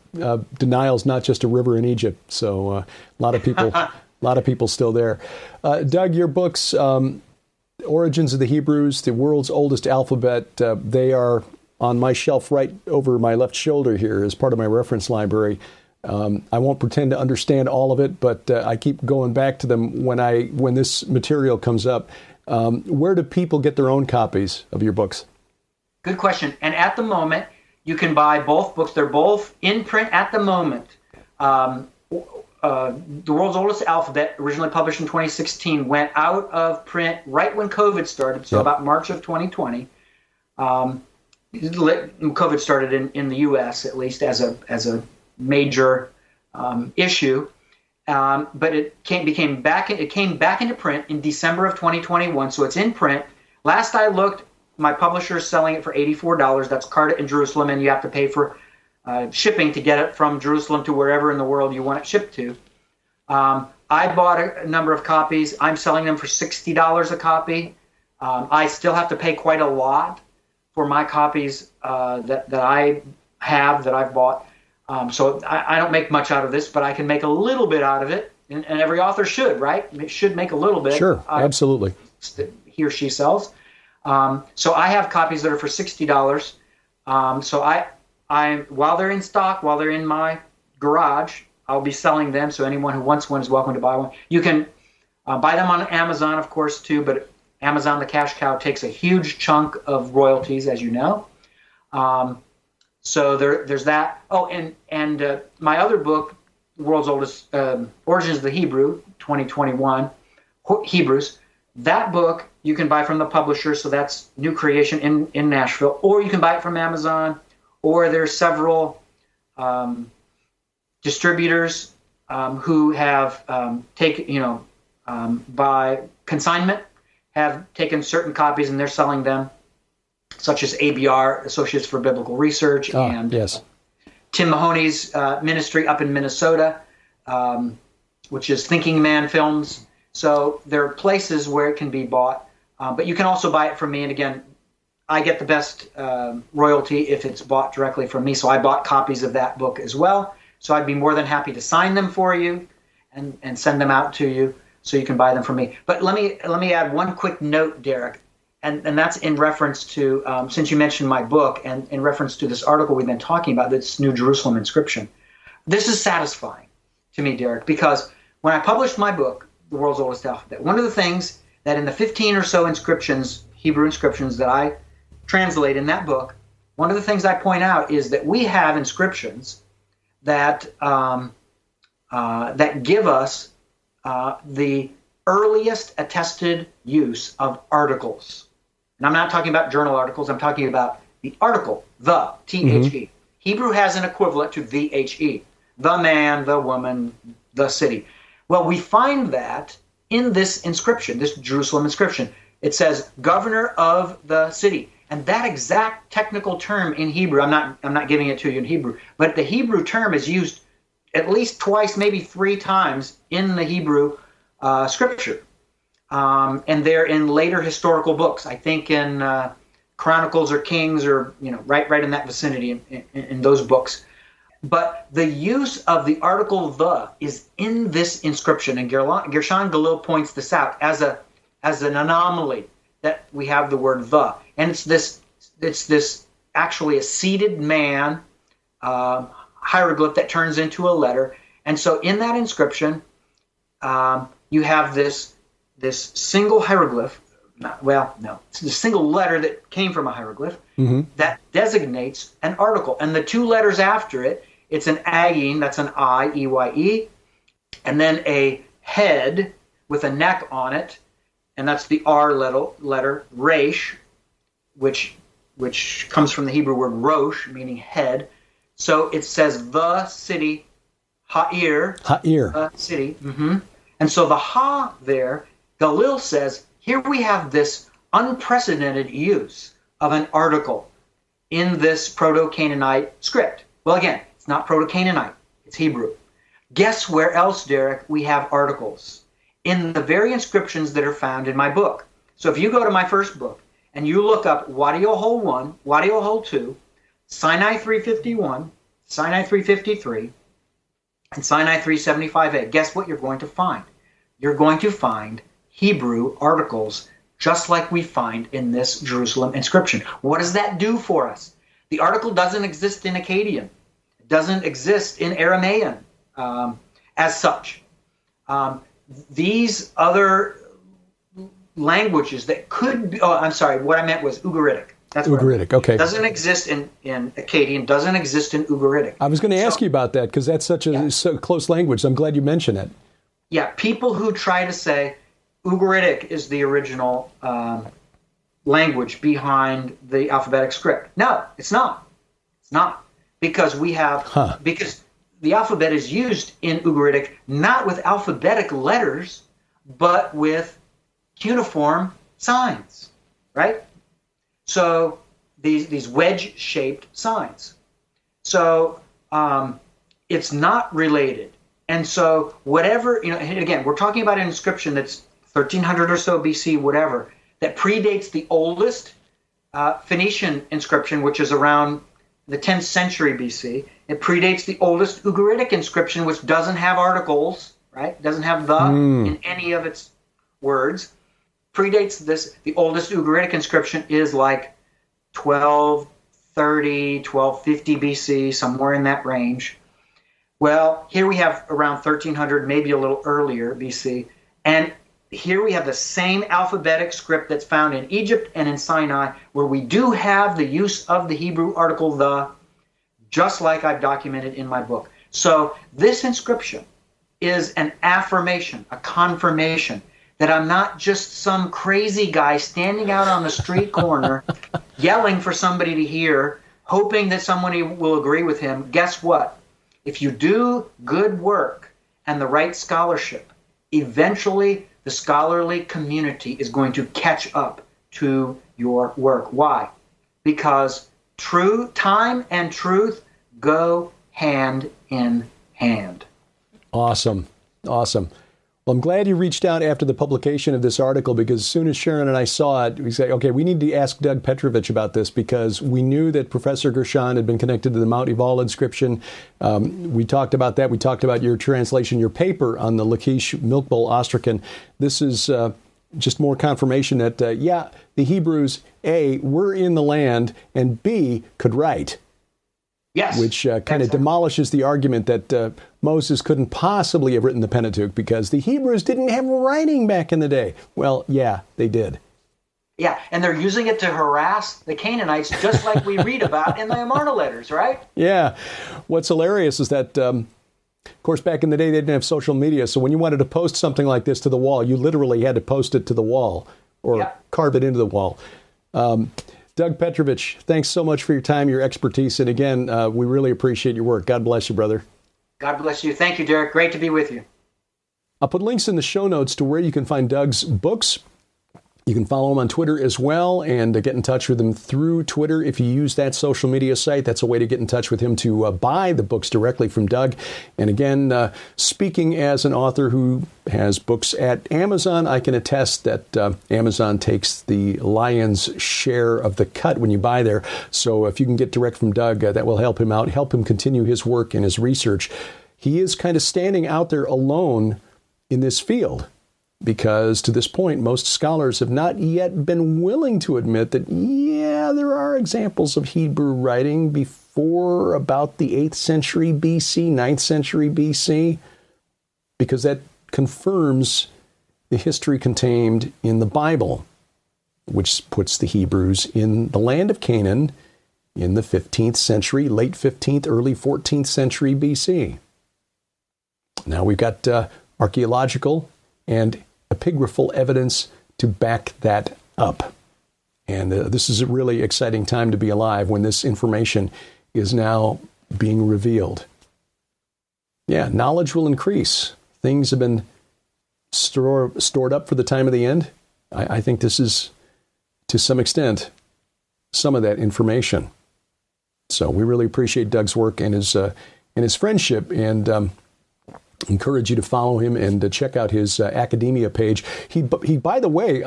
denial's not just a river in Egypt. So a lot of people still there. Doug, your books, Origins of the Hebrews, the world's oldest alphabet, they are on my shelf right over my left shoulder here as part of my reference library. I won't pretend to understand all of it, but I keep going back to them when this material comes up. Where do people get their own copies of your books? Good question. And at the moment, you can buy both books. They're both in print at the moment. The World's Oldest Alphabet, originally published in 2016, went out of print right when COVID started, so about March of 2020. COVID started in the U.S., at least, as a major issue. But it came back into print in December of 2021, so it's in print. Last I looked, my publisher is selling it for $84. That's Carta in Jerusalem, and you have to pay for shipping to get it from Jerusalem to wherever in the world you want it shipped to. I bought a number of copies. I'm selling them for $60 a copy. I still have to pay quite a lot for my copies that I have, that I've bought. So I don't make much out of this, but I can make a little bit out of it. And every author should, right? It should make a little bit. Sure, absolutely. He or she sells. So I have copies that are for $60. So I while they're in stock, while they're in my garage, I'll be selling them. So anyone who wants one is welcome to buy one. You can buy them on Amazon, of course, too. But Amazon, the cash cow, takes a huge chunk of royalties, as you know. So there's that. Oh, and my other book, The World's Oldest Origins of the Hebrew, 2021, Hebrews. That book you can buy from the publisher, so that's New Creation in Nashville, or you can buy it from Amazon, or there's several distributors who have by consignment, have taken certain copies and they're selling them, such as ABR, Associates for Biblical Research, and Tim Mahoney's ministry up in Minnesota, which is Thinking Man Films. So there are places where it can be bought, but you can also buy it from me. And again, I get the best royalty if it's bought directly from me. So I bought copies of that book as well. So I'd be more than happy to sign them for you and send them out to you so you can buy them from me. But let me add one quick note, Derek, and that's in reference to, since you mentioned my book, and in reference to this article we've been talking about, this New Jerusalem inscription. This is satisfying to me, Derek, because when I published my book, The World's Oldest Alphabet, one of the things that in the 15 or so inscriptions, Hebrew inscriptions that I translate in that book, one of the things I point out is that we have inscriptions that that give us the earliest attested use of articles. And I'm not talking about journal articles. I'm talking about the article, the, T-H-E. Hebrew has an equivalent to the H-E, the man, the woman, the city. Well, we find that in this inscription, this Jerusalem inscription. It says governor of the city. And that exact technical term in Hebrew, I'm not giving it to you in Hebrew, but the Hebrew term is used at least twice, maybe three times in the Hebrew scripture. And they're in later historical books. I think in Chronicles or Kings, or right in that vicinity in those books. But the use of the article "the" is in this inscription, and Gershon Galil points this out as an anomaly, that we have the word "the," and it's this actually a seated man hieroglyph that turns into a letter. And so in that inscription, you have this single hieroglyph. It's the single letter that came from a hieroglyph that designates an article. And the two letters after it, it's an ayin, that's an I, E-Y-E, and then a head with a neck on it, and that's the R letter, Resh, which comes from the Hebrew word rosh, meaning head. So it says the city, Ha'ir. City. And so the Ha there, Galil says, here we have this unprecedented use of an article in this proto-Canaanite script. Well, again, it's not proto-Canaanite, it's Hebrew. Guess where else, Derek, we have articles? In the very inscriptions that are found in my book. So if you go to my first book and you look up Wadi Ohol 1, Wadi Ohol 2, Sinai 351, Sinai 353, and Sinai 375a, guess what you're going to find? You're going to find Hebrew articles just like we find in this Jerusalem inscription. What does that do for us? The article doesn't exist in Akkadian. It doesn't exist in Aramaean as such. These other languages that could be, what I meant was Ugaritic. That's Ugaritic, okay. Doesn't exist in Akkadian, doesn't exist in Ugaritic. I was going to ask you about that because that's such a so close language. So I'm glad you mentioned it. Yeah, people who try to say Ugaritic is the original language behind the alphabetic script. No, it's not. It's not. Because we have, because the alphabet is used in Ugaritic not with alphabetic letters, but with cuneiform signs, right? So these wedge-shaped signs. So it's not related. And so whatever, and again, we're talking about an inscription that's 1300 or so BC, whatever, that predates the oldest Phoenician inscription, which is around the 10th century BC. It predates the oldest Ugaritic inscription, which doesn't have articles, right? Doesn't have the in any of its words. Predates this. The oldest Ugaritic inscription is like 1230, 1250 BC, somewhere in that range. Well, here we have around 1300, maybe a little earlier BC, and here we have the same alphabetic script that's found in Egypt and in Sinai, where we do have the use of the Hebrew article the, just like I've documented in my book. So this inscription is an affirmation, a confirmation that I'm not just some crazy guy standing out on the street corner yelling for somebody to hear, hoping that somebody will agree with him. Guess what? If you do good work and the right scholarship, eventually the scholarly community is going to catch up to your work. Why? Because time and truth go hand in hand. Awesome. Awesome. Well, I'm glad you reached out after the publication of this article, because as soon as Sharon and I saw it, we said, okay, we need to ask Doug Petrovich about this, because we knew that Professor Gershon had been connected to the Mount Ebal inscription. We talked about that. We talked about your translation, your paper on the Lachish milk bowl ostracon. This is just more confirmation that, the Hebrews, A, were in the land, and B, could write. Yes. Which kind of demolishes the argument that Moses couldn't possibly have written the Pentateuch because the Hebrews didn't have writing back in the day. Well, yeah, they did. Yeah, and they're using it to harass the Canaanites, just like we read about in the Amarna letters, right? Yeah. What's hilarious is that, of course, back in the day, they didn't have social media. So when you wanted to post something like this to the wall, you literally had to post it to the wall or carve it into the wall. Doug Petrovich, thanks so much for your time, your expertise. And again, we really appreciate your work. God bless you, brother. God bless you. Thank you, Derek. Great to be with you. I'll put links in the show notes to where you can find Doug's books, You can follow him on Twitter as well and get in touch with him through Twitter. If you use that social media site, that's a way to get in touch with him to buy the books directly from Doug. And again, speaking as an author who has books at Amazon, I can attest that Amazon takes the lion's share of the cut when you buy there. So if you can get direct from Doug, that will help him out, help him continue his work and his research. He is kind of standing out there alone in this field, because to this point, most scholars have not yet been willing to admit that, yeah, there are examples of Hebrew writing before about the 8th century BC, 9th century BC, because that confirms the history contained in the Bible, which puts the Hebrews in the land of Canaan in the 15th century, late 15th, early 14th century BC. Now we've got archaeological and epigraphal evidence to back that up. And this is a really exciting time to be alive when this information is now being revealed. Yeah, knowledge will increase. Things have been stored up for the time of the end. I think this is, to some extent, some of that information. So we really appreciate Doug's work and his friendship, and encourage you to follow him and to check out his academia page. He, by the way,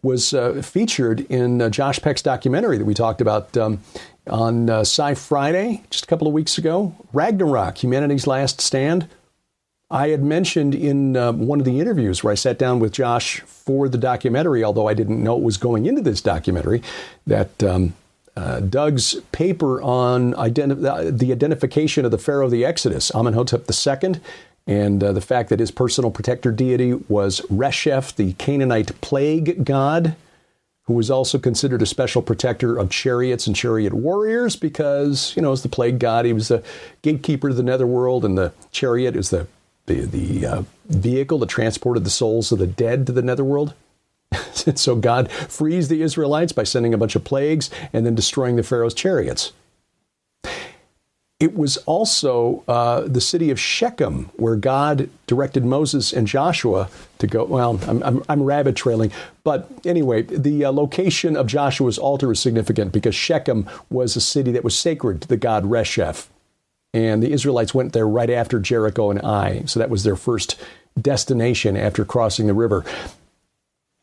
was featured in Josh Peck's documentary that we talked about on Sci Friday just a couple of weeks ago, Ragnarok, Humanity's Last Stand. I had mentioned in one of the interviews where I sat down with Josh for the documentary, although I didn't know it was going into this documentary, that Doug's paper on the identification of the Pharaoh of the Exodus, Amenhotep II, and the fact that his personal protector deity was Resheph, the Canaanite plague god, who was also considered a special protector of chariots and chariot warriors because, as the plague god, he was the gatekeeper of the netherworld, and the chariot is the vehicle that transported the souls of the dead to the netherworld. And so God frees the Israelites by sending a bunch of plagues and then destroying the Pharaoh's chariots. It was also the city of Shechem where God directed Moses and Joshua to go. Well, I'm rabbit trailing. But anyway, the location of Joshua's altar is significant because Shechem was a city that was sacred to the god Resheph. And the Israelites went there right after Jericho and Ai. So that was their first destination after crossing the river.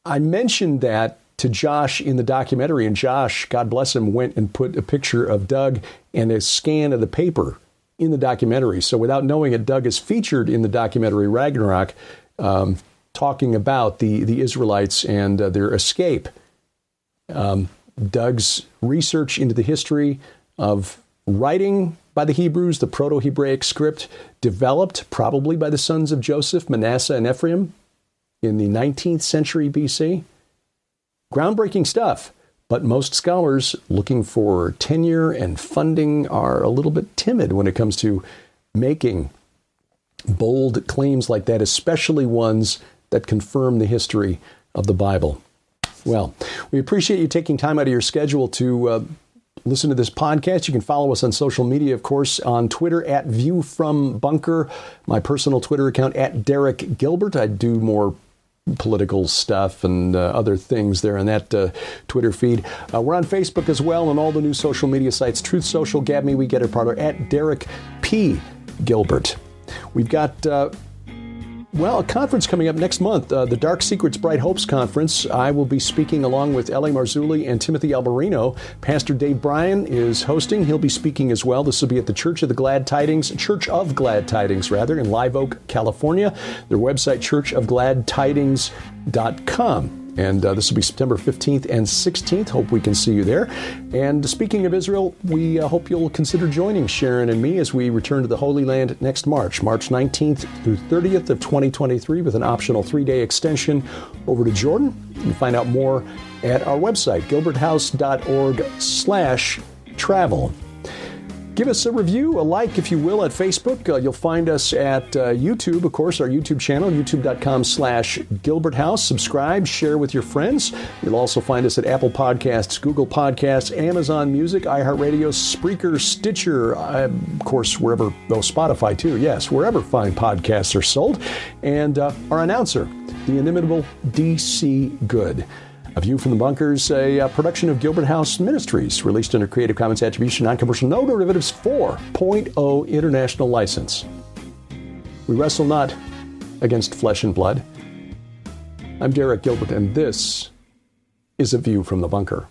I mentioned that to Josh in the documentary, and Josh, God bless him, went and put a picture of Doug and a scan of the paper in the documentary. So without knowing it, Doug is featured in the documentary Ragnarok, talking about the Israelites and their escape. Doug's research into the history of writing by the Hebrews, the proto-Hebraic script, developed probably by the sons of Joseph, Manasseh, and Ephraim in the 19th century BC. Groundbreaking stuff, but most scholars looking for tenure and funding are a little bit timid when it comes to making bold claims like that, especially ones that confirm the history of the Bible. Well, we appreciate you taking time out of your schedule to listen to this podcast. You can follow us on social media, of course, on Twitter at ViewFromBunker, my personal Twitter account at Derek Gilbert. I do more political stuff and other things there on that Twitter feed. We're on Facebook as well, and all the new social media sites, Truth Social, Gab Me, We Get It Parler, at Derek P. Gilbert. We've got a conference coming up next month, the Dark Secrets, Bright Hopes Conference. I will be speaking along with L.A. Marzulli and Timothy Alberino. Pastor Dave Bryan is hosting. He'll be speaking as well. This will be at the Church of Glad Tidings, in Live Oak, California. Their website, churchofgladtidings.com. And this will be September 15th and 16th. Hope we can see you there. And speaking of Israel, we hope you'll consider joining Sharon and me as we return to the Holy Land next March 19th through 30th of 2023, with an optional 3-day extension over to Jordan. You can find out more at our website, gilberthouse.org/travel. Give us a review, a like, if you will, at Facebook. You'll find us at YouTube, of course, our YouTube channel, youtube.com/GilbertHouse. Subscribe, share with your friends. You'll also find us at Apple Podcasts, Google Podcasts, Amazon Music, iHeartRadio, Spreaker, Stitcher, of course, wherever, Spotify too, yes, wherever fine podcasts are sold. And our announcer, the inimitable D.C. Good. A View from the Bunker is a production of Gilbert House Ministries, released under Creative Commons Attribution, Non-Commercial, No Derivatives 4.0 International License. We wrestle not against flesh and blood. I'm Derek Gilbert, and this is A View from the Bunker.